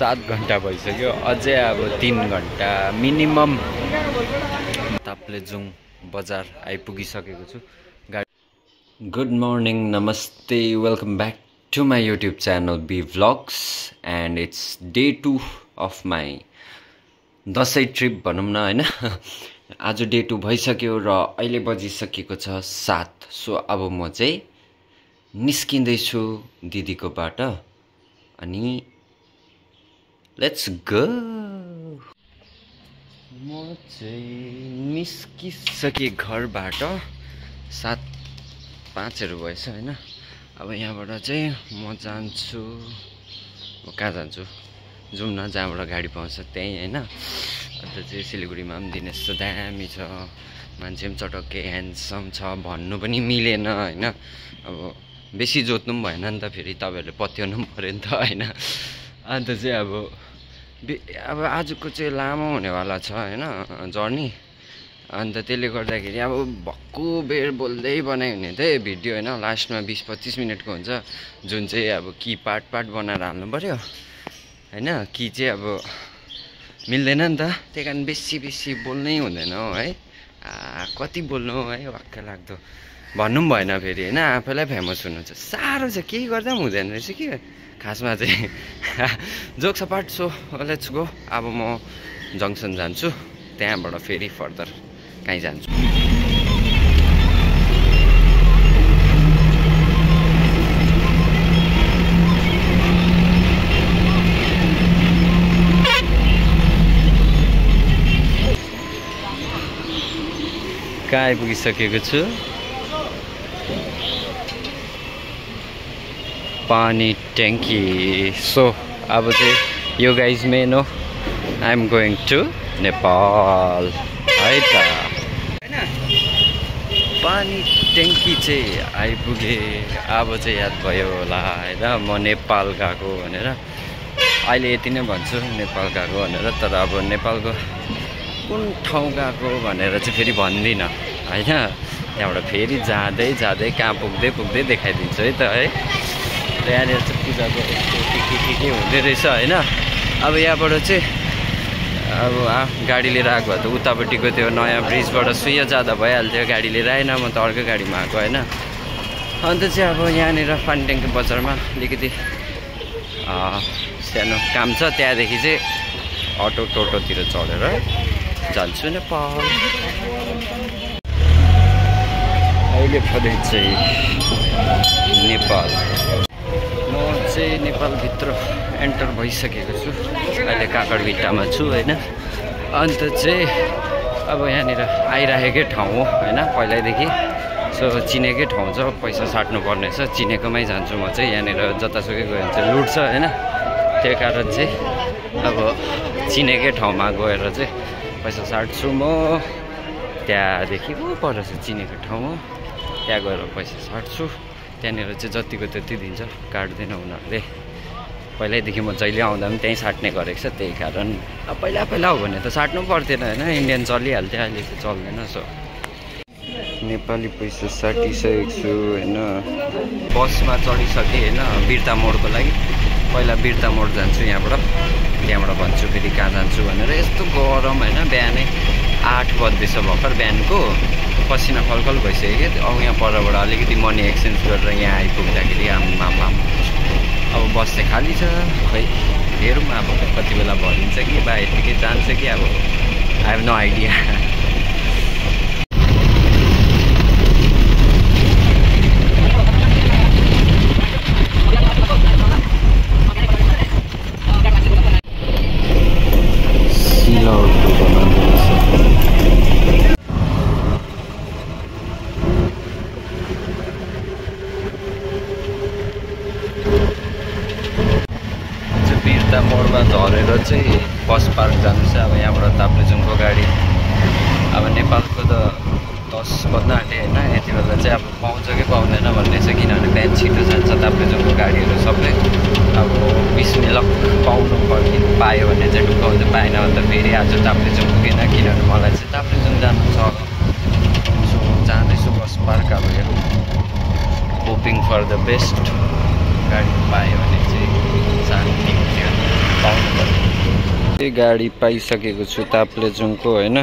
7 घण्टा भइसक्यो अझै अब 3 घण्टा मिनिमम ताप्लेजुङ बजार आइपुगिसकेको छु। गुड मर्निङ, नमस्ते, welcome back to my YouTube channel B vlogs and it's day 2 of my Dashain trip भनौँ न होइन। आज डे 2 भइसक्यो र अहिले बजिसकेको छ 7। सो अब म चाहिँ निस्किँदैछु दिदीकोबाट अनि लेट्स गो। म चाहिँ निस्किसकेँ घरबाट 7:05 भएछ होइन। अब यहाँबाट चाहिँ म जान्छु, कहाँ जान्छु जाउँ न, जहाँबाट गाडी पाउँछ त्यहीँ होइन। अन्त चाहिँ सिलगढीमा पनि दिन यस्तो दामी छ, मान्छे पनि चटक्कै ह्यान्डसम छ, भन्नु पनि मिलेन होइन। अब बेसी जोत्नु पनि भएन नि त, फेरि तपाईँहरूले पत्याउनु पनि पऱ्यो नि त होइन। अन्त चाहिँ अब आजको चाहिँ लामो हुनेवाला छ होइन जर्नी। अन्त त्यसले गर्दाखेरि अब भक्कु बेर बोल्दै बनायो भने चाहिँ भिडियो होइन लास्टमा 20-25 मिनटको हुन्छ, जुन चाहिँ अब कि पार्ट बनाएर हाल्नु पऱ्यो होइन। कि चाहिँ अब मिल्दैन नि त, त्यही कारण बेसी बोल्नै हुँदैन हो है। कति बोल्नु है, वाक्क लाग्दो भन्नु पनि भएन फेरि होइन। आफैलाई फेमस हुनु चाहिँ साह्रो छ, केही गर्दा पनि हुँदैन रहेछ कि खासमा चाहिँ। Jokes apart, so let's go. अब म जङ्सन जान्छु, त्यहाँबाट फेरि फर्दर कहीँ जान्छु। कहाँ आइपुगिसकेको छु, पानी ट्याङ्की। सो अब चाहिँ यो गाइज मेन हो, I am going to Nepal है त। पानी ट्याङ्की चाहिँ आइपुगे। अब चाहिँ याद भयो होला होइन म नेपाल गएको भनेर। अहिले यति नै भन्छु नेपाल गएको भनेर, तर अब नेपालको कुन ठाउँ गएको भनेर चाहिँ फेरि भन्दिनँ होइन। त्यहाँबाट फेरि जाँदै कहाँ पुग्दै देखाइदिन्छु है त है। यहाँनिर चाहिँ पूजाको के हुँदै रहेछ होइन। अब यहाँबाट चाहिँ अब गाडी लिएर आएको भए त उतापट्टिको त्यो नयाँ ब्रिजबाट सुइया जाँदा भइहाल्थ्यो, गाडी लिएर आएन, म त अर्कै गाडीमा आएको होइन। अन्त चाहिँ अब यहाँनिर पानी ट्याङ्की बजारमा अलिकति सानो काम छ, त्यहाँदेखि चाहिँ अटो टोटोतिर चढेर जान्छु नेपाल। अहिले फर्दै चाहिँ नेपाल, म चाहिँ नेपालभित्र एन्टर भइसकेको छु। अहिले काकडभिट्टामा छु होइन। अन्त चाहिँ अब यहाँनिर आइराखेकै ठाउँ हो होइन पहिल्यैदेखि। सो चिनेकै ठाउँ छ, पैसा साट्नु पर्ने छ, चिनेकोमै जान्छु म चाहिँ। यहाँनिर जतासुकै गयो भने चाहिँ लुट्छ होइन। त्यही कारण चाहिँ अब चिनेकै ठाउँमा गएर चाहिँ पैसा साट्छु म। त्यहाँदेखि ऊ पर चाहिँ चिनेको ठाउँ हो, त्यहाँ गएर पैसा साट्छु। त्यहाँनिर चाहिँ जतिको त्यति दिन्छ, काट्दैन उनीहरूले। पहिल्यैदेखि म जहिले आउँदा पनि त्यहीँ साट्ने गरेको छ, त्यही कारण अब पहिला हो भने त साट्नु पर्थेन होइन, इन्डियन चलिहाल्थ्यो। अहिले चाहिँ चल्दैन। सो नेपाली पैसा साटिसकेको छु होइन। बसमा चढिसकेँ होइन बिर्ता मोडको लागि। पहिला बिर्ता मोड जान्छु यहाँबाट, त्यहाँबाट भन्छु फेरि कहाँ जान्छु भनेर। यस्तो गरम होइन, बिहानै 8 बज्दैछ भर्खर बिहानको, पसिना खलखल भइसक्यो क्या। अब यहाँ परबाट अलिकति मनी एक्सचेन्ज गरेर यहाँ आइपुग्दाखेरि आम्मामा अब बस चाहिँ खाली छ। खै हेरौँ अब कति बेला भरिन्छ कि बा यतिकै जान्छ कि, अब आई हेभ नो आइडिया। मोडमा झरेर चाहिँ बस पार्क जानु छ। अब यहाँबाट ताप्लेजुङको गाडी अब नेपालको त 10 बज्न आँटे होइन। यति बेला चाहिँ अब पाउँछ कि पाउँदैन भन्ने छ, किनभने बिहान छिटो जान्छ ताप्लेजुङको गाडीहरू सबै। अब 20 मिनट पाउनु पायो भने चाहिँ ढुक्क हुन्छ, पाएन भने त फेरि आज ताप्लेजुङ पुगेन, किनभने मलाई चाहिँ ताप्लेजुङ जानु छ। सो जाँदैछु बस पार्क। अब हेरौँ, होपिङ फर द बेस्ट, गाडी पायो भने चाहिँ शान्ति हुन्थ्यो। गाडी पाइसकेको छु ताप्लेजुङको हैन।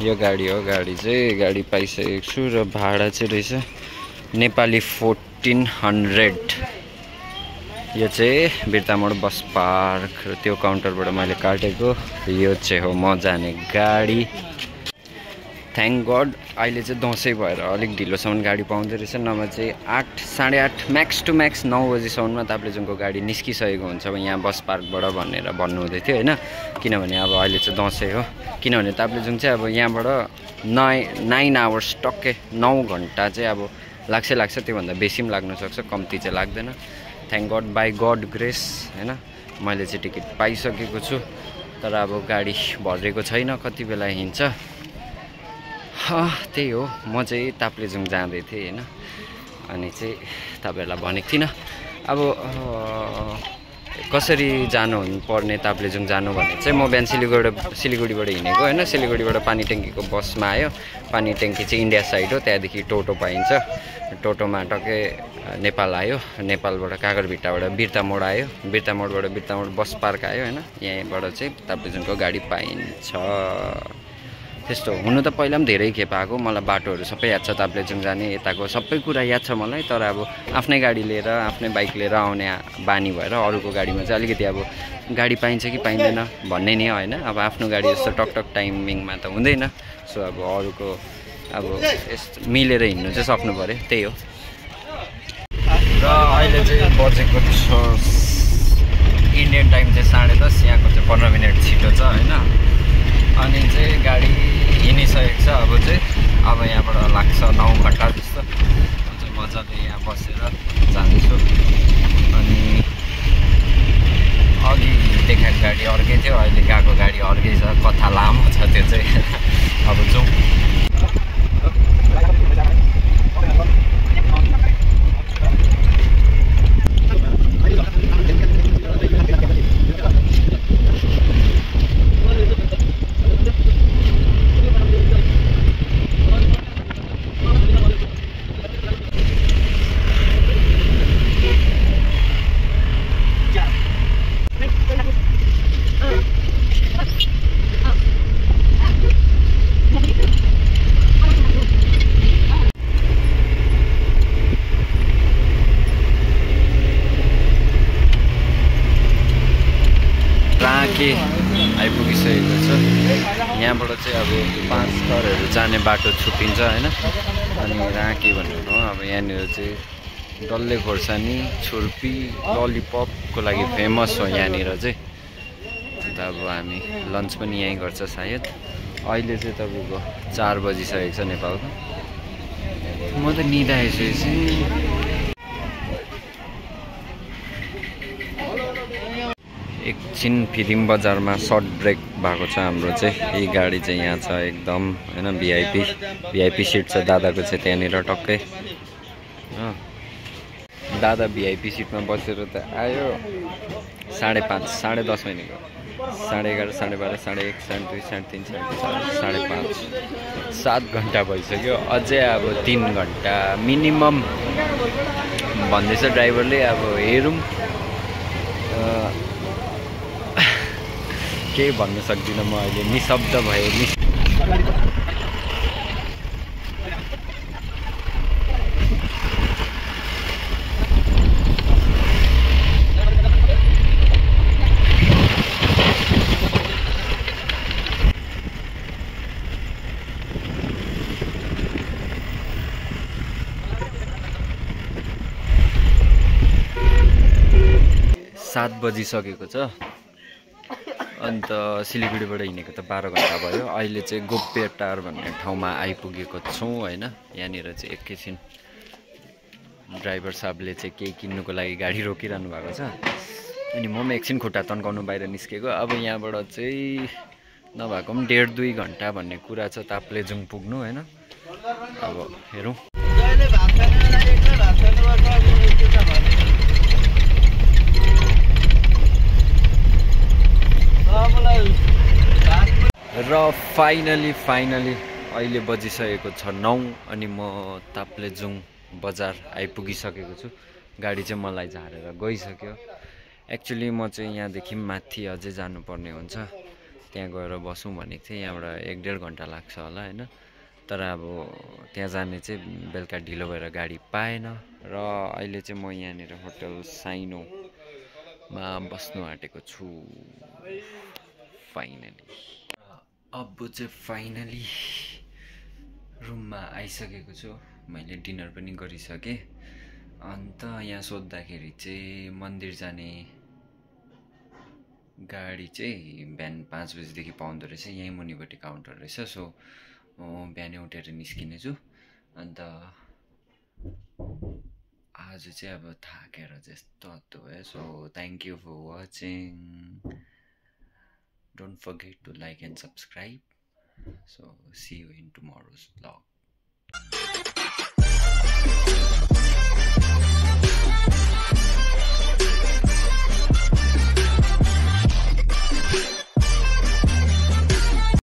यो गाडी हो, गाडी पाइसकेको छु र भाडा चाहिँ रहेछ नेपाली 1400। यो चाहिँ बिर्तामोड बस पार्क र त्यो काउन्टरबाट मैले काटेको। यो चाहिँ हो म जाने गाडी। थ्याङ्क गड अहिले चाहिँ दसैँ भएर अलिक ढिलोसम्म गाडी पाउँदो रहेछ, नभए चाहिँ 8 साढे 8 म्याक्स टु म्याक्स 9 बजीसम्ममा ताप्लेजुङको गाडी निस्किसकेको हुन्छ यहाँ बस पार्कबाट भनेर भन्नुहुँदै थियो हैन। किनभने अब अहिले चाहिँ दसैँ हो, किनभने ताप्लेजुङ चाहिँ अब यहाँबाट 9 आवर्स टक्कै 9 घन्टा चाहिँ अब लाग्छ, त्योभन्दा बेसी पनि लाग्न सक्छ, कम्ती चाहिँ लाग्दैन। Thank God by God grace हैन मैले चाहिँ टिकट पाइसकेको छु। तर अब गाडी भरेको छैन, कति बेला हिँड्छ त्यही हो। म चाहिँ ताप्लेजुङ जाँदै थिएँ हैन, अनि चाहिँ तपाईँहरूलाई भनेको थिइनँ अब कसरी जानु पर्ने ताप्लेजुङ जानु भने चाहिँ म बिहान सिलिगुडीबाट हिँडेको हैन। सिलिगुडीबाट पानी ट्याङ्कीको बसमा आयो। पानी ट्याङ्की चाहिँ इन्डिया साइड हो, त्यहाँदेखि टोटो पाइन्छ। टोटोमा टक्कै नेपाल आयो, नेपालबाट कागरभिट्टाबाट बिर्तामोड आयो, बिर्तामोडबाट बिर्तामोड बस पार्क आयो हैन। यहीँबाट चाहिँ ताप्लेजुङको गाडी पाइन्छ। त्यस्तो हुनु त पहिला पनि धेरै खेप आएको, मलाई बाटोहरू सबै याद छ, ताप्लेजुङ जाने यताको सबै कुरा याद छ मलाई। तर अब आफ्नै गाडी लिएर आफ्नै बाइक लिएर आउने बानी भएर अरूको गाडीमा चाहिँ अलिकति अब गाडी पाइन्छ कि पाइँदैन भन्ने नि होइन। अब आफ्नो गाडी जस्तो टकटक टाइमिङमा त हुँदैन। सो अब अरूको अब यस्तो मिलेर हिँड्नु चाहिँ सक्नु पऱ्यो, त्यही हो। र अहिले चाहिँ बजेको छ इन्डियन टाइम चाहिँ 10:30, यहाँको चाहिँ 15 मिनट छिटो छ होइन। अनि चाहिँ गाडी हिँडिसकेको छ। अब यहाँबाट लाग्छ 9 घन्टा जस्तो। म चाहिँ मजाले यहाँ बसेर जान्छु। अनि अघि देखाएको गाडी अर्कै थियो, अहिले गएको गाडी अर्कै छ। कथा लामो छ त्यो चाहिँ। अब जाउँ। आइपुगिसकेको छ। यहाँबाट चाहिँ अब 5 घरहरू जाने बाटो छुट्टिन्छ होइन। अनि राँकी भनेको अब यहाँनिर चाहिँ डल्ले खोर्सानी, छुर्पी, ललिपपको लागि फेमस हो यहाँनिर चाहिँ। अन्त अब हामी लन्च पनि यहीँ गर्छ सायद। अहिले चाहिँ तपाईँको 4 बजिसकेको छ नेपालको। म त निदा आइसकेपछि एकछिन फिल्म बजारमा सर्ट ब्रेक भएको छ हाम्रो चाहिँ। यही गाडी चाहिँ यहाँ छ एकदम होइन, भिआइपी सिट छ दादाको चाहिँ त्यहाँनिर टक्कै। दादा भिआइपी सिटमा बसेर त आयो 5:30 10:30 महिनाको 11:30 12:30 1:30 2:30 3:30 4:30 5:30 7 घन्टा भइसक्यो। अझै अब 3 घन्टा मिनिमम भन्दैछ ड्राइभरले। अब हेरौँ, केही भन्न सक्दिनँ म अहिले, निशब्द भयो। 7 बजिसकेको छ। अन्त सिलिगुडीबाट हिँडेको त 12 घन्टा भयो। अहिले चाहिँ गोप्यटार भन्ने ठाउँमा आइपुगेको छौँ होइन। यहाँनिर चाहिँ एकैछिन ड्राइभर साहबले चाहिँ केही किन्नुको लागि गाडी रोकिरहनु भएको छ। अनि म पनि एकछिन खुट्टा तन्काउनु बाहिर निस्केको। अब यहाँबाट चाहिँ नभएको पनि 1.5-2 घन्टा भन्ने कुरा छ ताप्लेजुङ पुग्नु होइन। अब हेरौँ। र फाइनली अहिले बजिसकेको छ 9 अनि म ताप्लेजुङ बजार आइपुगिसकेको छु। गाडी चाहिँ मलाई झारेर गइसक्यो। एक्चुअली म चाहिँ यहाँदेखि माथि अझै जानुपर्ने हुन्छ, त्यहाँ गएर बसौँ भनेको थिएँ। यहाँबाट 1-1.5 घन्टा लाग्छ होला होइन। तर अब त्यहाँ जाने चाहिँ बेलुका ढिलो भएर गाडी पाएन र अहिले चाहिँ म यहाँनिर होटल साइनोमा बस्नु आँटेको छु फाइनली। अब चाहिँ फाइनली रुममा आइसकेको छु। मैले डिनर पनि गरिसकेँ। अन्त यहाँ सोद्धाखेरि चाहिँ मन्दिर जाने गाडी चाहिँ बिहान 5 बजीदेखि पाउँदो रहेछ, यहीँ मुनिपट्टि काउन्टर रहेछ। सो म बिहानै उठेर निस्किने छु। अन्त आज चाहिँ अब थाकेर जस्तो हत्तु भयो। So thank you for watching, don't forget to like and subscribe. So see you in tomorrow's vlog.